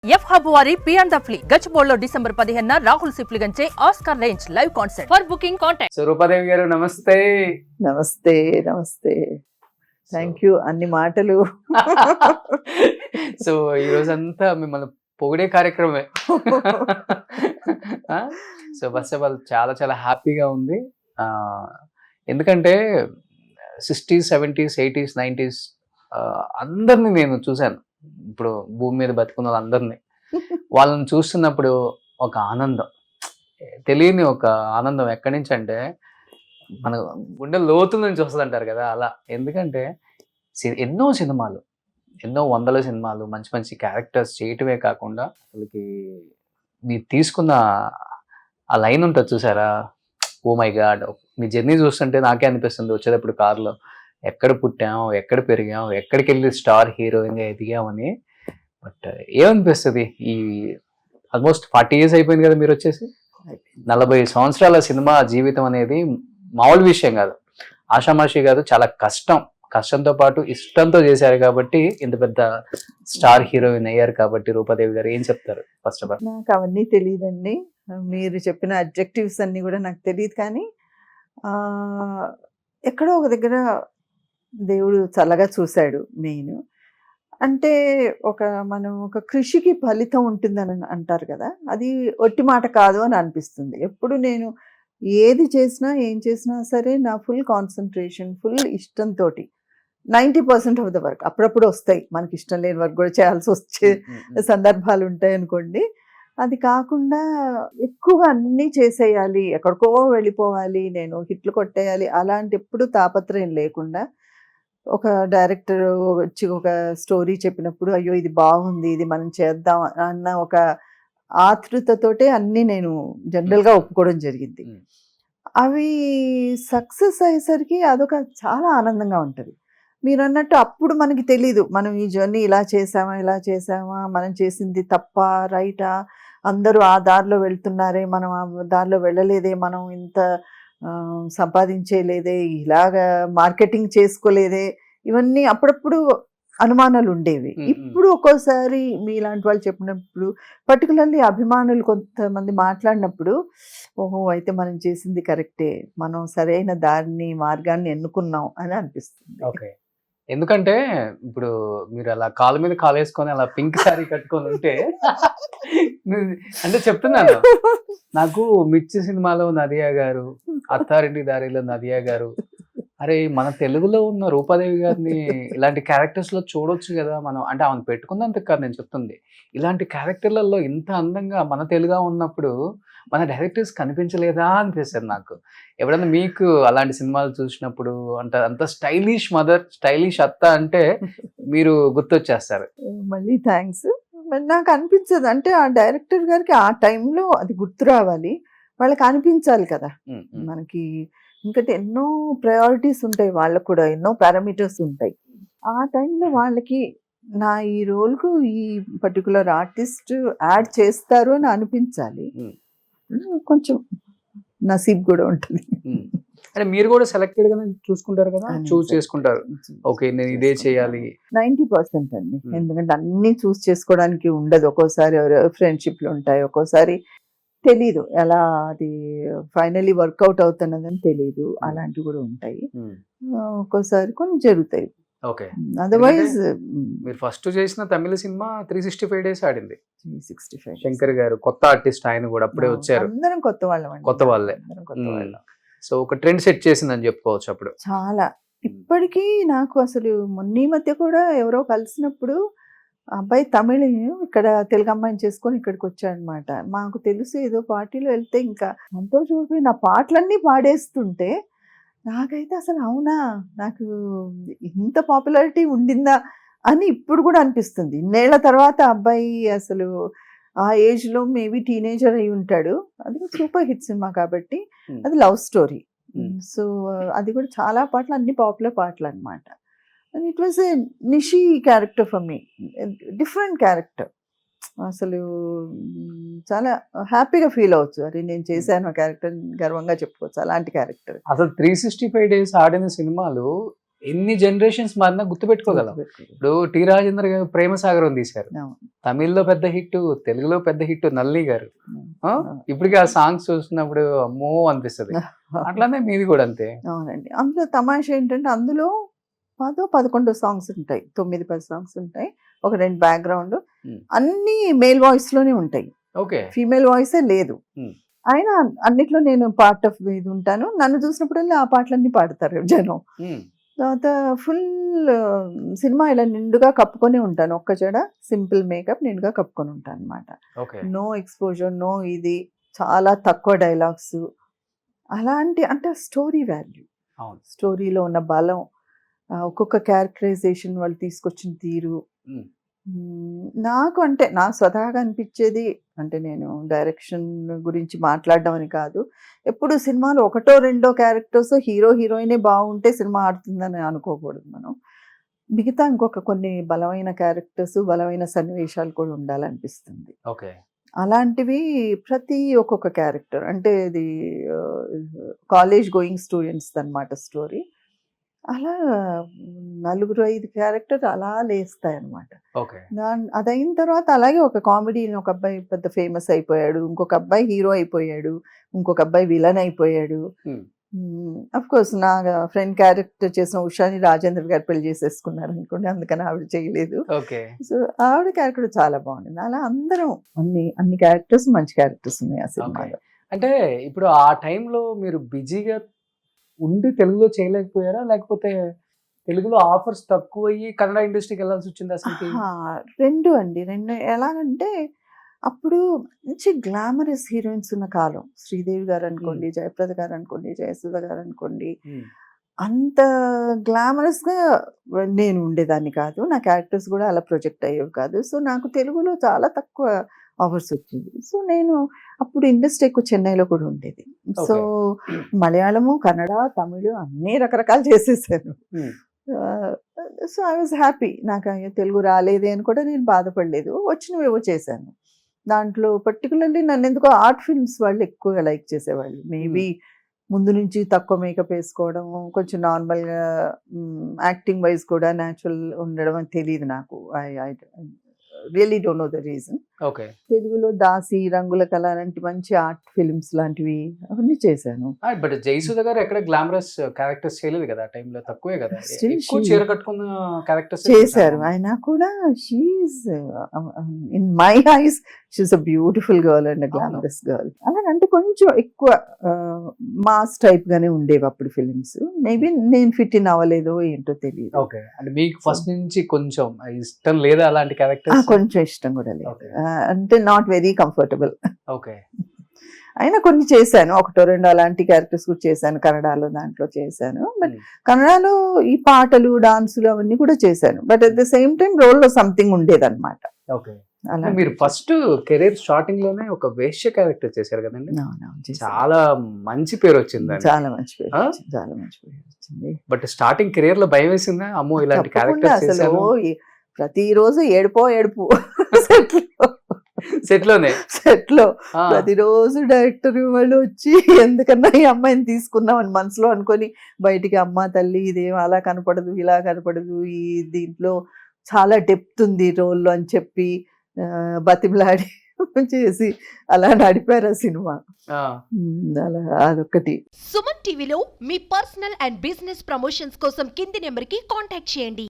F hub వారి పియాన్ ద ఫ్లీ గచ్చిబౌలిలో డిసెంబర్ 15న రాహుల్ సిప్లిగంచే Oscar range live concert. For booking contact. So Rupadevi గారు నమస్తే. నమస్తే నమస్తే. థ్యాంక్ యూ అన్ని మాటలు. సో ఈ రోజంతా మిమ్మల్ని పొగిడే కార్యక్రమే. సో ఫస్ట్ ఆఫ్ ఆల్ చాలా చాలా హ్యాపీగా ఉంది. ఎందుకంటే 60s, 70s, 80s, 90s అందరినీ నేను చూశాను. ఇప్పుడు భూమి మీద బతుకున్న వాళ్ళందరినీ వాళ్ళని చూస్తున్నప్పుడు ఒక ఆనందం, తెలియని ఒక ఆనందం. ఎక్కడి నుంచి అంటే మన గుండె లోతుల నుంచి వస్తుంది అంటారు కదా, అలా. ఎందుకంటే ఎన్నో సినిమాలు, ఎన్నో వందల సినిమాలు, మంచి మంచి క్యారెక్టర్స్ చేయటమే కాకుండా అసలుకి మీరు తీసుకున్న ఆ లైన్ ఉంటుంది చూసారా, ఓ మై గాడ్. మీ జర్నీ చూస్తుంటే నాకే అనిపిస్తుంది వచ్చేటప్పుడు కారులో, ఎక్కడ పుట్టాం, ఎక్కడ పెరిగాం, ఎక్కడికి వెళ్ళి స్టార్ హీరోయిన్గా ఎదిగామని. బట్ ఏమనిపిస్తుంది, ఈ ఆల్మోస్ట్ 40 years అయిపోయింది కదా మీరు వచ్చేసి. 40 సంవత్సరాల సినిమా జీవితం అనేది మామూలు విషయం కాదు, ఆషామాషి కాదు. చాలా కష్టంతో పాటు ఇష్టంతో చేశారు కాబట్టి ఇంత పెద్ద స్టార్ హీరోయిన్ అయ్యారు. కాబట్టి రూపాదేవి గారు ఏం చెప్తారు ఫస్ట్ ఆఫ్ ఆల్? నాకు అవన్నీ తెలియదండి. మీరు చెప్పిన అడ్జెక్టివ్స్ అన్నీ కూడా నాకు తెలియదు. కానీ ఎక్కడో ఒక దగ్గర దేవుడు చల్లగా చూశాడు. మెయిన్ అంటే మనం ఒక కృషికి ఫలితం ఉంటుందని అంటారు కదా, అది ఒట్టి మాట కాదు అని అనిపిస్తుంది. ఎప్పుడు నేను ఏది చేసినా ఏం చేసినా సరే నా ఫుల్ కాన్సన్ట్రేషన్, ఫుల్ ఇష్టంతో 90% ఆఫ్ ద వర్క్. అప్పుడప్పుడు వస్తాయి మనకి ఇష్టం లేని వర్క్ కూడా చేయాల్సి వచ్చే సందర్భాలు ఉంటాయి అనుకోండి. అది కాకుండా ఎక్కువగా అన్నీ చేసేయాలి, ఎక్కడికో వెళ్ళిపోవాలి, నేను హిట్లు కొట్టేయాలి, అలాంటి ఎప్పుడు తాపత్రయం లేకుండా ఒక డైరెక్టర్ వచ్చి ఒక స్టోరీ చెప్పినప్పుడు అయ్యో ఇది బాగుంది, ఇది మనం చేద్దాం అన్న ఒక ఆతృతతోటే అన్నీ నేను జనరల్గా ఒప్పుకోవడం జరిగింది. అవి సక్సెస్ అయ్యేసరికి అదొక చాలా ఆనందంగా ఉంటుంది. మీరు అన్నట్టు అప్పుడు మనకి తెలీదు మనం ఈ జర్నీ ఇలా చేసామా, మనం చేసింది తప్ప రైటా, అందరూ ఆ దారిలో వెళ్తున్నారే, మనం ఆ దారిలో వెళ్ళలేదే, మనం ఇంత సంపాదించేలేదే, ఇలాగా మార్కెటింగ్ చేసుకోలేదే, ఇవన్నీ అప్పుడప్పుడు అనుమానాలు ఉండేవి. ఇప్పుడు ఒక్కోసారి మీలాంటి వాళ్ళు చెప్పినప్పుడు, పర్టికులర్లీ అభిమానులు కొంతమంది మాట్లాడినప్పుడు, ఓహో అయితే మనం చేసింది కరెక్టే, మనం సరైన మార్గాన్ని ఎన్నుకున్నాం అని అనిపిస్తుంది. ఓకే. ఎందుకంటే ఇప్పుడు మీరు అలా కాలు మీద కాలు వేసుకొని అలా పింక్ శారీ కట్టుకొని ఉంటే అంటే చెప్తున్నాను, నాకు మిర్చి సినిమాలో నదియా గారు, అత్తారింటి దారిలో నదియా గారు, అరే మన తెలుగులో ఉన్న రూపాదేవి గారిని ఇలాంటి క్యారెక్టర్స్ లో చూడొచ్చు కదా మనం. అంటే ఆమెను పెట్టుకున్నందుకు కాదు నేను చెప్తుంది, ఇలాంటి క్యారెక్టర్లలో ఇంత అందంగా మన తెలుగుగా ఉన్నప్పుడు మన డైరెక్టర్స్ కనిపించలేదా అనిపిస్తుంది నాకు. ఎవడన్నా మీకు అలాంటి సినిమాలు చూసినప్పుడు అంత స్టైలిష్ మదర్, స్టైలిష్ అత్త అంటే మీరు గుర్తొచ్చేస్తారు. మళ్ళీ థ్యాంక్స్. మరి నాకు అనిపించదు, అంటే ఆ డైరెక్టర్ గారికి ఆ టైంలో అది గుర్తు రావాలి, వాళ్ళకి అనిపించాలి కదా. మనకి ఇంకటి ఎన్నో ప్రయారిటీస్ ఉంటాయి, వాళ్ళకు కూడా ఎన్నో పారామీటర్స్ ఉంటాయి. ఆ టైంలో వాళ్ళకి నా ఈ రోల్కు ఈ పర్టికులర్ ఆర్టిస్ట్ యాడ్ చేస్తారు అని అనిపించాలి. కొంచెం నసీబ్ కూడా ఉంటుంది. అంటే మీరు కూడా సెలెక్టెడ్ గా చూసుకుంటారు కదా, చూస్ చేసుకుంటారు, ఓకే నేను ఇదే చేయాలి. 90% అండి. ఎందుకంటే అన్ని చూస్ చేసుకోవడానికి ఉండదు. ఒక్కోసారి ఫ్రెండ్షిప్లు ఉంటాయి, ఒక్కోసారి తెలీదు ఎలా అది ఫైనలీ వర్కౌట్ అవుతున్నదని తెలీదు, అలాంటివి కూడా ఉంటాయి. ఒక్కోసారి కొన్ని జరుగుతాయి. ఓకే. అదర్వైజ్ మీరు ఫస్ట్ చేసిన తమిళ సినిమా 365 days ఆడింది. 365 శంకర్ గారు కొత్త ఆర్టిస్ట్, ఆయన కూడా అప్పుడే వచ్చారు. అందరం కొత్త వాళ్ళే. సో ఒక ట్రెండ్ సెట్ చేసిందని చెప్పుకోవచ్చు అప్పుడు. చాలా. ఇప్పటికీ నాకు అసలు మొన్న మధ్య కూడా ఎవరో కలిసినప్పుడు అబ్బాయి తమిళ, ఇక్కడ తెలుగు అమ్మాయిని చేసుకొని ఇక్కడికి వచ్చాడనమాట. మాకు తెలుసు ఏదో పార్టీలో వెళ్తే ఇంకా సంతోషమైపోయి నా పాటలన్నీ పాడేస్తుంటే నాకైతే అసలు అవునా, నాకు ఇంత పాపులారిటీ ఉండిందా అని ఇప్పుడు కూడా అనిపిస్తుంది. ఇన్నేళ్ల తర్వాత అబ్బాయి అసలు ఆ ఏజ్లో మేబీ టీనేజర్ అయి ఉంటాడు. అది సూపర్ హిట్ సినిమా కాబట్టి, అది లవ్ స్టోరీ. సో అది కూడా చాలా పాటలు, అన్ని పాపులర్ పాటలు అనమాట. And it was a Nishi character for me, different character. అసలు చాలా హ్యాపీగా ఫీల్ అవ్వచ్చు, అరే నేను చేశాను ఆ క్యారెక్టర్, గర్వంగా చెప్పుకోవచ్చు అలాంటి క్యారెక్టర్. అసలు 365 days ఆడిన సినిమాలు ఎన్ని జనరేషన్స్ మారినా గుర్తుపెట్టుకోగలం. ఇప్పుడు టి రాజేంద్ర గారు ప్రేమ సాగరం తీశారు, అవును. తమిళ్లో పెద్ద హిట్, తెలుగులో పెద్ద హిట్ నల్లి గారు. ఇప్పటికి ఆ సాంగ్స్ చూస్తున్నప్పుడు అమ్మో అనిపిస్తుంది. అట్లానే మీది కూడా అంతే. అవునండి. అందులో తమాషా ఏంటంటే అందులో 10-11 సాంగ్స్ ఉంటాయి, 9-10 సాంగ్స్ ఉంటాయి, ఒక 2 బ్యాక్గ్రౌండ్, అన్ని మేల్ వాయిస్ లోనే ఉంటాయి, ఓకే, ఫీమేల్ వాయిసే లేదు. అయినా అన్నిట్లో నేను పార్ట్ ఆఫ్ ఇది ఉంటాను. నన్ను చూసినప్పుడల్లా ఆ పాటలన్నీ పాడతారు జనం. తర్వాత ఫుల్ సినిమా ఇలా నిండుగా కప్పుకొని ఉంటాను, ఒక్క జడ సింపుల్ మేకప్ నిండుగా కప్పుకొని ఉంటాను అనమాట. నో ఎక్స్పోజర్, నో ఇది, చాలా తక్కువ డైలాగ్స్. అలాంటి అంటే స్టోరీ వాల్యూ, స్టోరీలో ఉన్న బలం, ఒక్కొక్క క్యారెక్టరైజేషన్ వాళ్ళు తీసుకొచ్చిన తీరు. నాకు అంటే నా స్వతహాగా అనిపించేది అంటే, నేను డైరెక్షన్ గురించి మాట్లాడడం అని కాదు, ఎప్పుడు సినిమాలో 1-2 క్యారెక్టర్స్ హీరో హీరోయినే బాగుంటే సినిమా ఆడుతుందని అనుకోకూడదు మనం. మిగతా ఇంకొక కొన్ని బలమైన క్యారెక్టర్స్, బలమైన సన్నివేశాలు కూడా ఉండాలనిపిస్తుంది. అలాంటివి ప్రతి ఒక్కొక్క క్యారెక్టర్ అంటే ఇది కాలేజ్ గోయింగ్ స్టూడెంట్స్ అన్నమాట స్టోరీ. అలా 4-5 క్యారెక్టర్ అలా లేస్తాయి అనమాట. అదైన తర్వాత అలాగే ఒక కామెడీ, ఒక అబ్బాయి పెద్ద ఫేమస్ అయిపోయాడు, ఇంకొక అబ్బాయి హీరో అయిపోయాడు, ఇంకొక అబ్బాయి విలన్ అయిపోయాడు. అఫ్ కోర్స్ నా ఫ్రెండ్ క్యారెక్టర్ చేసిన ఉషాని రాజేంద్ర గారు పెళ్లి చేసేసుకున్నారు అనుకోండి, అందుకని ఆవిడ చేయలేదు. సో ఆవిడ క్యారెక్టర్ చాలా బాగుంది. అలా అందరం అన్ని క్యారెక్టర్స్ మంచి క్యారెక్టర్స్ ఉన్నాయి ఆ సినిమాలో. అంటే ఇప్పుడు ఆ టైంలో మీరు బిజీగా ఉండి తెలుగులో చేయలేకపోయారా, లేకపోతే తెలుగులో ఆఫర్స్ తక్కువ అయ్యి కన్నడ ఇండస్ట్రీకి వెళ్ళాల్సి వచ్చింది అసలు? రెండు ఎలాగంటే అప్పుడు మంచి గ్లామరస్ హీరోయిన్స్ ఉన్న కాలం. శ్రీదేవి గారు అనుకోండి, జయప్రద గారు అనుకోండి, జయసుధ గారు అనుకోండి, అంత గ్లామరస్ గా నేను ఉండేదాన్ని కాదు. నా క్యారెక్టర్స్ కూడా అలా ప్రొజెక్ట్ అయ్యేవి కాదు. సో నాకు తెలుగులో చాలా తక్కువ ఆఫర్స్ వచ్చింది. సో నేను అప్పుడు ఇండస్ట్రీ ఎక్కువ చెన్నైలో కూడా ఉండేది. సో మలయాళము, కన్నడ, తమిళ్ అన్ని రకరకాలు చేసేసాను. So I was happy. నాకు తెలుగు రాలేదే అని కూడా నేను బాధపడలేదు, వచ్చినవేవో చేశాను. దాంట్లో పర్టికులర్లీ నన్ను ఎందుకో ఆర్ట్ ఫిల్మ్స్ వాళ్ళు ఎక్కువగా లైక్ చేసేవాళ్ళు. మేబీ ముందు నుంచి తక్కువ మేకప్ వేసుకోవడం, కొంచెం నార్మల్గా యాక్టింగ్ వైజ్ కూడా న్యాచురల్ ఉండడం అని తెలియదు నాకు. I really don't know the reason. తెలుగులో దాసి, రంగుల కళ లాంటి మంచి ఆర్ట్ ఫిల్మ్స్ లాంటివి అవన్నీ చేశాను. బట్ జయసుధ గారు ఎక్కడ గ్లామరస్ క్యారెక్టర్స్ చేయలేదు కదా, ఆ టైంలో తక్కువే కదా, చీర కట్టుకున్న క్యారెక్టర్స్ చేశారు. ఆయన కూడా she's in my eyes she's a beautiful girl and glamorous girl. అలాగంటే కొంచెం ఎక్కువ మాస్ టైప్ గానే ఉండేవి అప్పుడు ఫిలిమ్స్. మేబీ నేను ఫిట్ ఇన్ అవ్వలేదో ఏంటో తెలియదు. ఓకే, అంటే మీకు ఫస్ట్ నుంచి కొంచెం ఇష్టం లేదా అలాంటి క్యారెక్టర్స్? కొంచెం ఇష్టం కూడా లేదు, అంటే నాట్ వెరీ కంఫర్టబుల్. ఓకే, అయినా కొన్ని చేశాను, 1-2 అలాంటి క్యారెక్టర్స్ కూడా చేశాను. కన్నడలో దాంట్లో చేశాను. బట్ కన్నడలో ఈ పాటలు, డాన్సులు అవన్నీ కూడా చేశాను. But at the same time role లో సంథింగ్ ఉండేదన్నమాట. ఓకే, అలా మీరు ఫస్ట్ కెరీర్ స్టార్టింగ్ లోనే ఒక వేశ్య క్యారెక్టర్ చేశారు కదండి, చాలా మంచి పేరు వచ్చింది. చాలా మంచి పేరు వచ్చింది. బట్ స్టార్టింగ్ కెరీర్ లో భయం వేసిందా, అమ్మో ఇలాంటి క్యారెక్టర్ అసలు ప్రతిరోజు ఏడుపు సెట్ లో ప్రతిరోజు డైరెక్టర్ వాళ్ళు వచ్చి ఎందుకన్నా ఈ అమ్మాయిని తీసుకున్నాం అని మనసులో అనుకొని బయటికి, అమ్మ తల్లి ఇదేం అలా కనపడదు, ఇలా కనపడదు, ఈ దీంట్లో చాలా డెప్త్ ఉంది రోల్లో అని చెప్పి బతిమలాడి చేసి అలా నడిపారు ఆ సినిమా. అలా అదొకటి. సుమన్ టీవీలో మీ పర్సనల్ అండ్ బిజినెస్ ప్రమోషన్స్ కోసం కింది నెంబర్కి కాంటాక్ట్ చేయండి.